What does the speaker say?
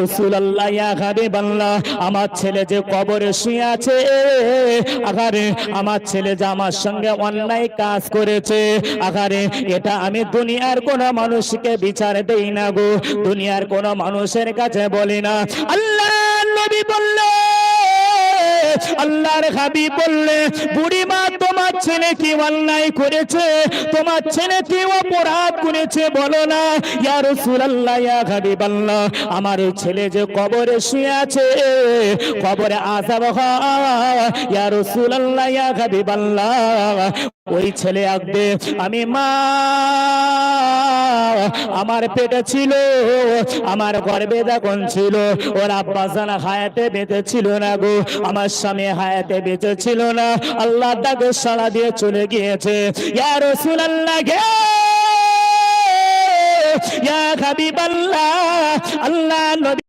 রাসূলুল্লাহ ইয়া হাবিবাল্লাহ, আমার ছেলে যে কবরে শুয়ে আছে, আগারে আমার ছেলে যে আমার সঙ্গে অন্যায় কাজ করেছে, আগারে এটা আমি দুনিয়ার কোন মানুষকে বিচার দেই না গো, দুনিয়ার কোন মানুষের কাছে বলি না। আল্লাহর নবী বললেন, আল্লাহর হাবিব বললে, বুড়ি মা তোমার ছেলে কি অন্যায় করেছে, তোমার ছেলে কি অপরাধ করেছে বলো না। ইয়া রাসূলুল্লাহ ইয়া হাবিবাল্লাহ, আমার এই ছেলে যে কবরে শুয়ে আছে, কবরে আযাব হয়। ইয়া রাসূলুল্লাহ ইয়া হাবিবাল্লাহ, ওই ছেলে আগবে আমি মা আমার পেটে ছিল, আমার গর্ভে যখন ছিল, ওর আব্বা জানা হায়াতে বেঁচে ছিল না গো, আমার স্বামী হায়াতে বেঁচে ছিল না, আল্লাহ তাকে সাড়া দিয়ে চলে গিয়েছে। ইয়া রাসূলুল্লাহ গে ইয়া হাবিবাল্লাহ, আল্লাহ নবী